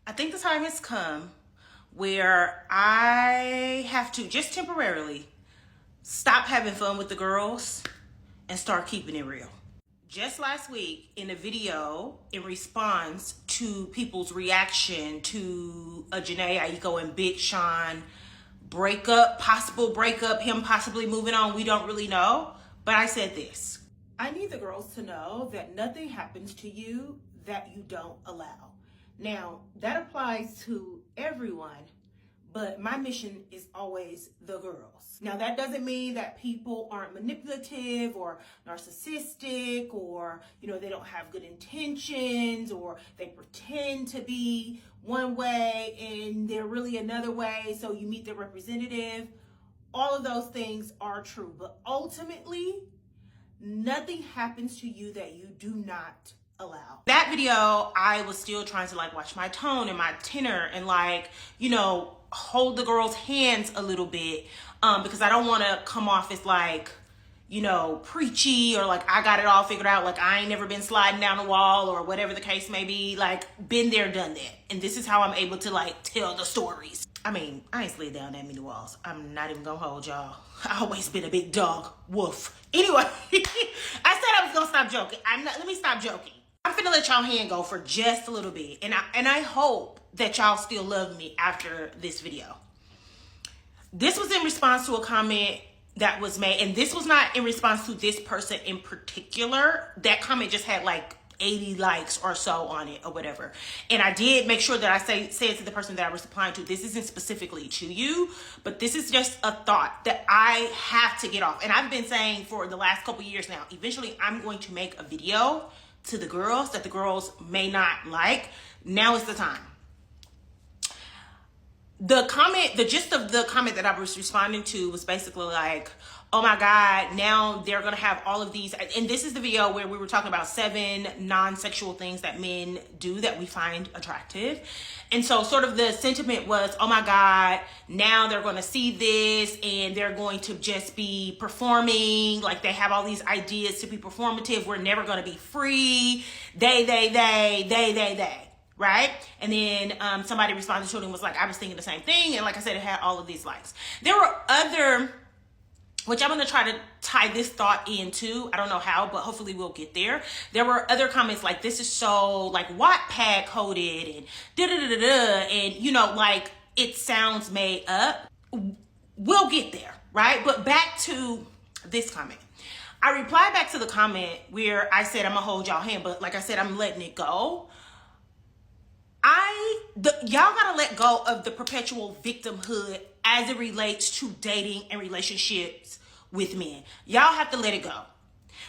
I think the time has come where I have to just temporarily stop having fun with the girls and start keeping it real. Just last week in a video in response to people's reaction to a Jhené Aiko and Big Sean breakup, possible breakup, him possibly moving on, we don't really know. But I said this: I need the girls to know that nothing happens to you that you don't allow. Now, that applies to everyone, but my mission is always the girls. Now, that doesn't mean that people aren't manipulative or narcissistic or, they don't have good intentions or they pretend to be one way and they're really another way, so you meet their representative. All of those things are true, but ultimately, nothing happens to you that you do not allow. That video, I was still trying to watch my tone and my tenor and hold the girls' hands a little bit because I don't want to come off as preachy or I got it all figured out, I ain't never been sliding down a wall or whatever the case may be, been there, done that. And this is how I'm able to tell the stories. I mean, I ain't slid down that many walls. I'm not even gonna hold y'all. I always been a big dog. Woof. Anyway, I said I was gonna stop joking. Let me stop joking. I'm finna let y'all hand go for just a little bit. And I hope that y'all still love me after this video. This was in response to a comment that was made, and this was not in response to this person in particular. That comment just had 80 likes or so on it or whatever. And I did make sure that I said to the person that I was replying to, this isn't specifically to you, but this is just a thought that I have to get off. And I've been saying for the last couple years now, eventually I'm going to make a video to the girls that the girls may not like. Now is the time. The gist of the comment that I was responding to was basically oh my God, now they're going to have all of these. And this is the video where we were talking about 7 non-sexual things that men do that we find attractive. And so sort of the sentiment was, oh my God, now they're going to see this and they're going to just be performing. They have all these ideas to be performative. We're never going to be free. They. Right? And then somebody responded to it and was I was thinking the same thing. And like I said, it had all of these likes. There were other, which I'm going to try to tie this thought into. I don't know how, but hopefully we'll get there. There were other comments this is so Wattpad coded and da-da-da-da-da. And, it sounds made up. We'll get there, right? But back to this comment. I replied back to the comment where I said, I'm going to hold y'all hand. But like I said, I'm letting it go. Y'all gotta let go of the perpetual victimhood as it relates to dating and relationships with men. Y'all have to let it go.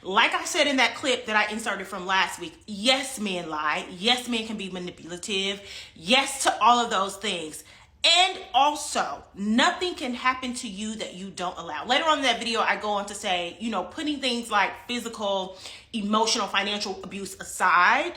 Like I said in that clip that I inserted from last week, yes, men lie. Yes, men can be manipulative. Yes to all of those things. And also, nothing can happen to you that you don't allow. Later on in that video, I go on to say, putting things like physical, emotional, financial abuse aside,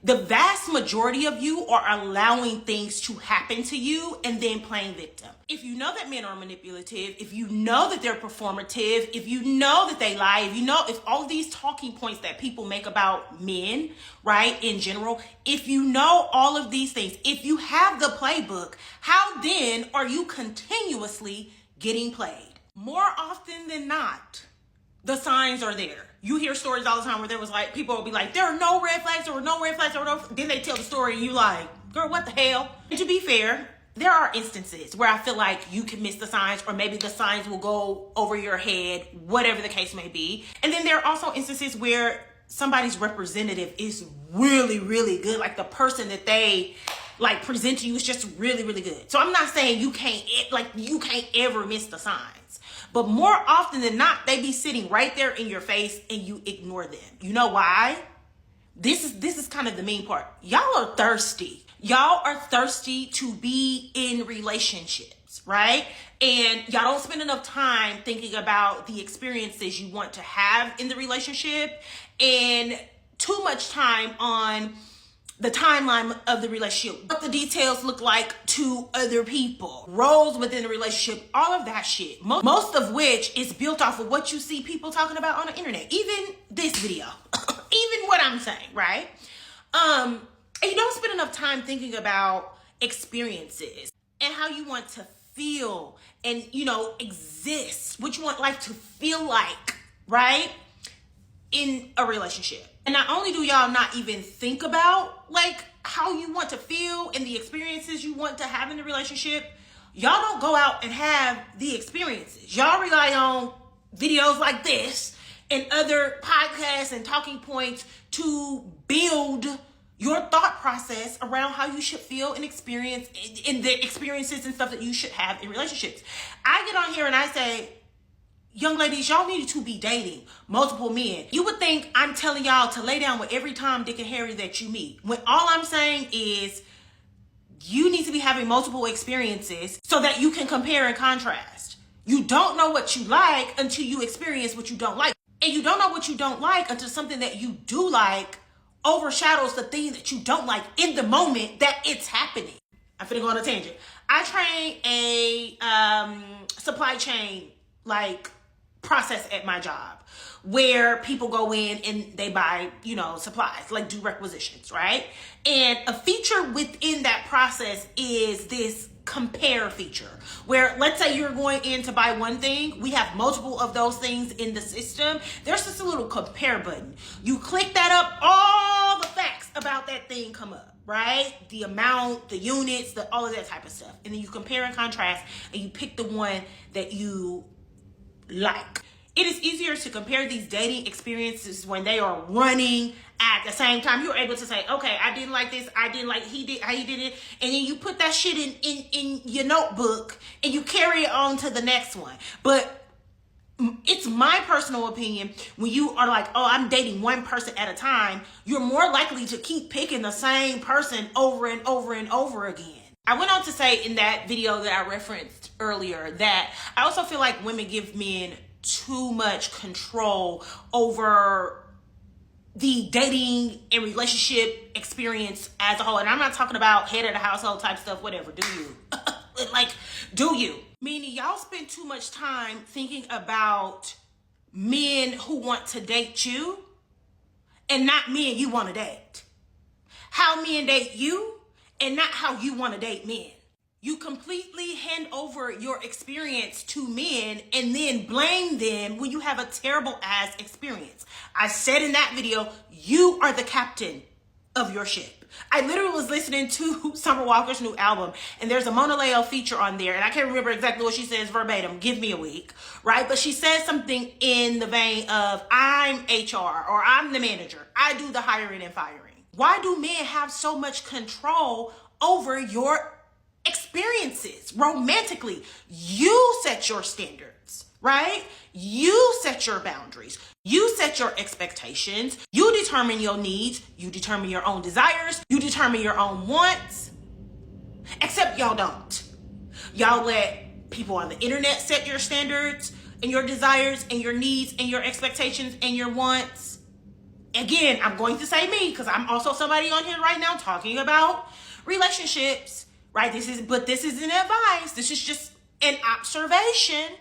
the vast majority of you are allowing things to happen to you and then playing victim. If you know that men are manipulative, if you know that they're performative, if you know that they lie, if all of these talking points that people make about men, right, in general, if you know all of these things, if you have the playbook, how then are you continuously getting played? More often than not, the signs are there. You hear stories all the time where there was people will be there are no red flags, there were no red flags, then they tell the story and you girl, what the hell? And to be fair, there are instances where I feel you can miss the signs, or maybe the signs will go over your head, whatever the case may be. And then there are also instances where somebody's representative is really, really good. The person that they present to you is just really, really good. So I'm not saying you can't ever miss the signs. But more often than not, they be sitting right there in your face and you ignore them. You know why? This is kind of the mean part. Y'all are thirsty. Y'all are thirsty to be in relationships, right? And y'all don't spend enough time thinking about the experiences you want to have in the relationship, and too much time on the timeline of the relationship, what the details look like to other people, roles within the relationship, all of that shit. Most of which is built off of what you see people talking about on the internet. Even this video, even what I'm saying, right? And you don't spend enough time thinking about experiences and how you want to feel and, exist, what you want life to feel like, right? In a relationship. And not only do y'all not even think about like how you want to feel and the experiences you want to have in the relationship, y'all don't go out and have the experiences. Y'all rely on videos like this and other podcasts and talking points to build your thought process around how you should feel and experience in the experiences and stuff that you should have in relationships. I get on here and I say, young ladies, y'all need to be dating multiple men. You would think I'm telling y'all to lay down with every Tom, Dick, and Harry that you meet, when all I'm saying is you need to be having multiple experiences so that you can compare and contrast. You don't know what you like until you experience what you don't like. And you don't know what you don't like until something that you do like overshadows the thing that you don't like in the moment that it's happening. I'm finna go on a tangent. I train a supply chain process at my job where people go in and they buy, supplies, like do requisitions, right? And a feature within that process is this compare feature where, let's say you're going in to buy one thing, we have multiple of those things in the system. There's just a little compare button. You click that up, all the facts about that thing come up, right? The amount, the units, all of that type of stuff. And then you compare and contrast and you pick the one that you like. It is easier to compare these dating experiences when they are running at the same time. You're able to say, okay, I didn't like this, I didn't like how he did it, and then you put that shit in your notebook and you carry it on to the next one. But it's my personal opinion, when you are like, oh, I'm dating one person at a time, you're more likely to keep picking the same person over and over and over again. I went on to say in that video that I referenced earlier that I also feel like women give men too much control over the dating and relationship experience as a whole. And I'm not talking about head of the household type stuff, whatever. Do you? Do you? Meaning y'all spend too much time thinking about men who want to date you and not men you want to date. How men date you and not how you want to date men. You completely hand over your experience to men and then blame them when you have a terrible ass experience. I said in that video, you are the captain of your ship. I literally was listening to Summer Walker's new album and there's a Mona Leo feature on there and I can't remember exactly what she says verbatim, give me a week, right? But she says something in the vein of, I'm HR or I'm the manager. I do the hiring and firing. Why do men have so much control over your experiences romantically? You set your standards, right? You set your boundaries. You set your expectations. You determine your needs. You determine your own desires. You determine your own wants. Except y'all don't. Y'all let people on the internet set your standards and your desires and your needs and your expectations and your wants. Again, I'm going to say me because I'm also somebody on here right now talking about relationships, right? This isn't advice. This is just an observation.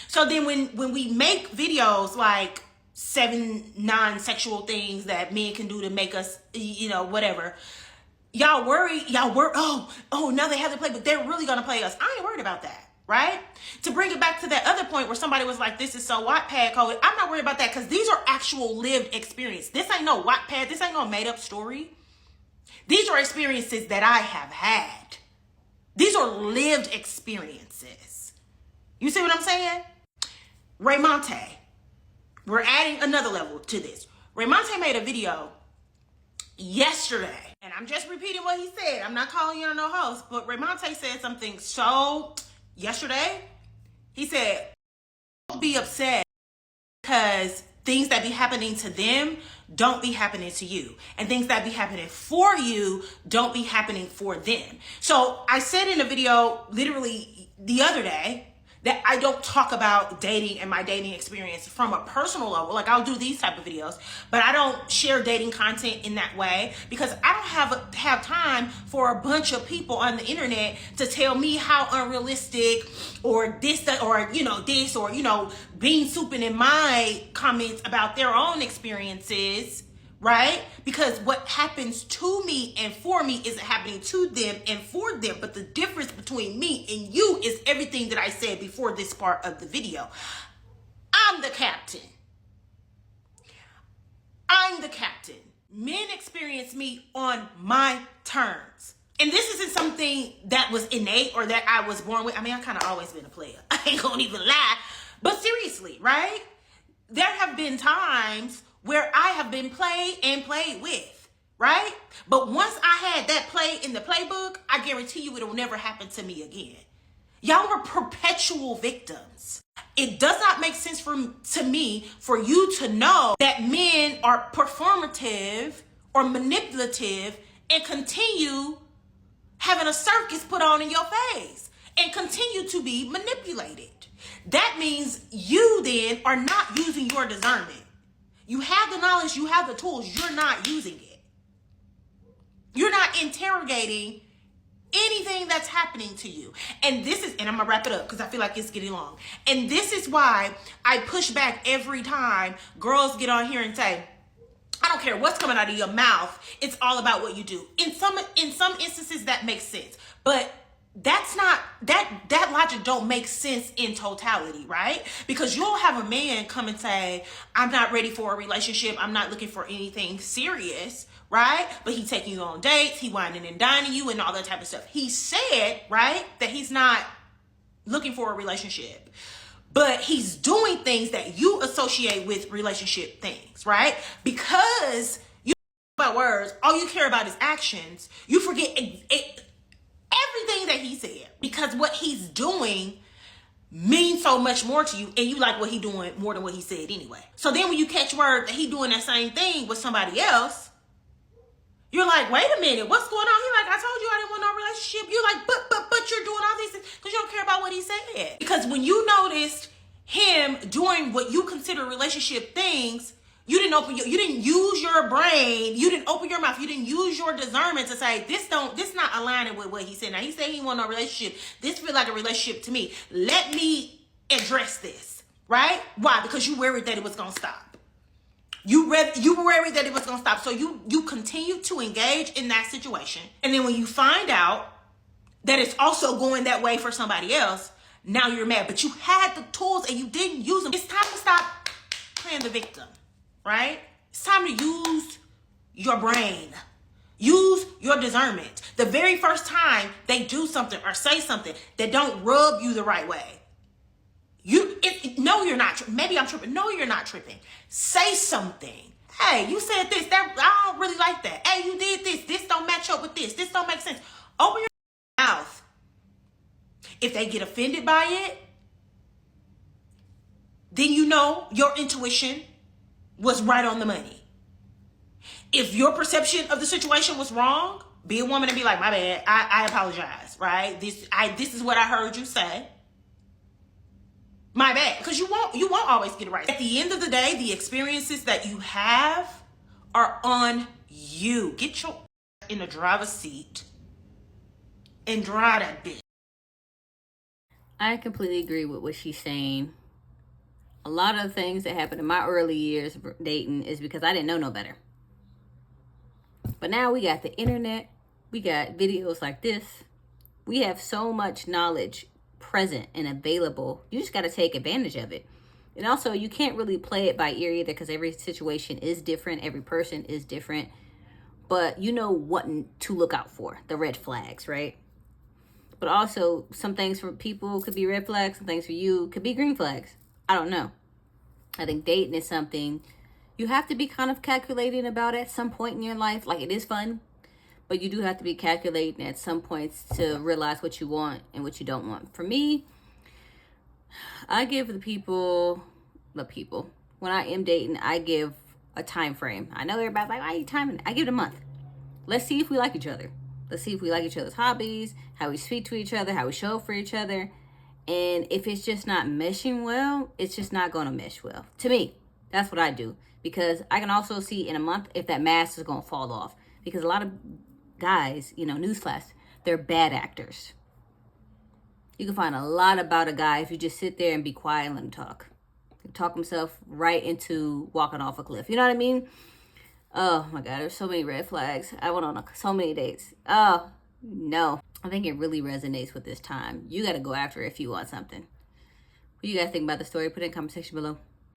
So then when we make videos like 7 non-sexual things that men can do to make us, whatever, y'all worry, oh, now they have to play, but they're really going to play us. I ain't worried about that, right? To bring it back to that other point where somebody was like, this is so Wattpad coded. I'm not worried about that because these are actual lived experience. This ain't no Wattpad. This ain't no made up story. These are experiences that I have had. These are lived experiences. You see what I'm saying? Raymonte. We're adding another level to this. Raymonte made a video yesterday. And I'm just repeating what he said. I'm not calling you on no host. But Raymonte said something yesterday. He said, don't be upset because things that be happening to them don't be happening to you. And things that be happening for you don't be happening for them. So I said in a video literally the other day that I don't talk about dating and my dating experience from a personal level. Like I'll do these type of videos, but I don't share dating content in that way because I don't have time for a bunch of people on the internet to tell me how unrealistic or this, this, or bean souping in my comments about their own experiences, right? Because what happens to me and for me isn't happening to them and for them. But the difference between me and you is everything that I said before this part of the video. I'm the captain. I'm the captain. Men experience me on my terms. And this isn't something that was innate or that I was born with. I mean, I've kind of always been a player. I ain't gonna even lie. But seriously, right? There have been times where I have been played and played with, right? But once I had that play in the playbook, I guarantee you it'll never happen to me again. Y'all are perpetual victims. It does not make sense to me for you to know that men are performative or manipulative and continue having a circus put on in your face and continue to be manipulated. That means you then are not using your discernment. You have the knowledge, you have the tools, you're not using it. You're not interrogating anything that's happening to you. And this is, and I'm gonna wrap it up because I feel like it's getting long. And this is why I push back every time girls get on here and say, I don't care what's coming out of your mouth, it's all about what you do. In some instances that makes sense, but that's not, that logic don't make sense in totality, right? Because you'll have a man come and say, I'm not ready for a relationship, I'm not looking for anything serious, right? But he taking you on dates, he whining and dining you and all that type of stuff. He said, right, that he's not looking for a relationship, but he's doing things that you associate with relationship things, right? Because you about words, all you care about is actions. You forget everything that he said, because what he's doing means so much more to you, and you like what he doing more than what he said anyway. So then when you catch word that he doing that same thing with somebody else, you're like, wait a minute, what's going on? He's like, I told you I didn't want no relationship. You're like, but you're doing all these things because you don't care about what he said. Because when you noticed him doing what you consider relationship things, you didn't use your brain, you didn't open your mouth, you didn't use your discernment to say, this not aligning with what he said. Now he said he want no relationship. This feel like a relationship to me. Let me address this, right? Why? Because you worried that it was gonna stop. You worried that it was gonna stop. So you continue to engage in that situation. And then when you find out that it's also going that way for somebody else, now you're mad. But you had the tools and you didn't use them. It's time to stop playing the victim, right? It's time to use your brain. Use your discernment. The very first time they do something or say something that don't rub you the right way, no, you're not. Maybe I'm tripping. No, you're not tripping. Say something. Hey, you said this. That I don't really like that. Hey, you did this. This don't match up with this. This don't make sense. Open your mouth. If they get offended by it, then you know your intuition was right on the money. If your perception of the situation was wrong, be a woman and be like, my bad. I apologize. Right? This is what I heard you say. My bad. Because you won't always get it right. At the end of the day, the experiences that you have are on you. Get your in the driver's seat and drive that bitch. I completely agree with what she's saying. A lot of the things that happened in my early years of dating is because I didn't know no better. But now we got the internet. We got videos like this. We have so much knowledge present and available. You just got to take advantage of it. And also, you can't really play it by ear either, because every situation is different. Every person is different. But you know what to look out for, the red flags, right? But also, some things for people could be red flags. Some things for you could be green flags. I don't know. I think dating is something you have to be kind of calculating about at some point in your life. Like, it is fun, but you do have to be calculating at some points to realize what you want and what you don't want. For me, I give the people, when I am dating, I give a time frame. I know everybody's like, why are you timing? I give it a month. Let's see if we like each other. Let's see if we like each other's hobbies, how we speak to each other, how we show up for each other. And if it's just not meshing well, it's just not going to mesh well. To me, that's what I do. Because I can also see in a month if that mask is going to fall off. Because a lot of guys, newsflash, they're bad actors. You can find a lot about a guy if you just sit there and be quiet and let him talk. He'll talk himself right into walking off a cliff. You know what I mean? Oh my God, there's so many red flags. I went on so many dates. Oh, no. I think it really resonates with this time. You got to go after it if you want something. What you guys think about the story? Put it in the comment section below.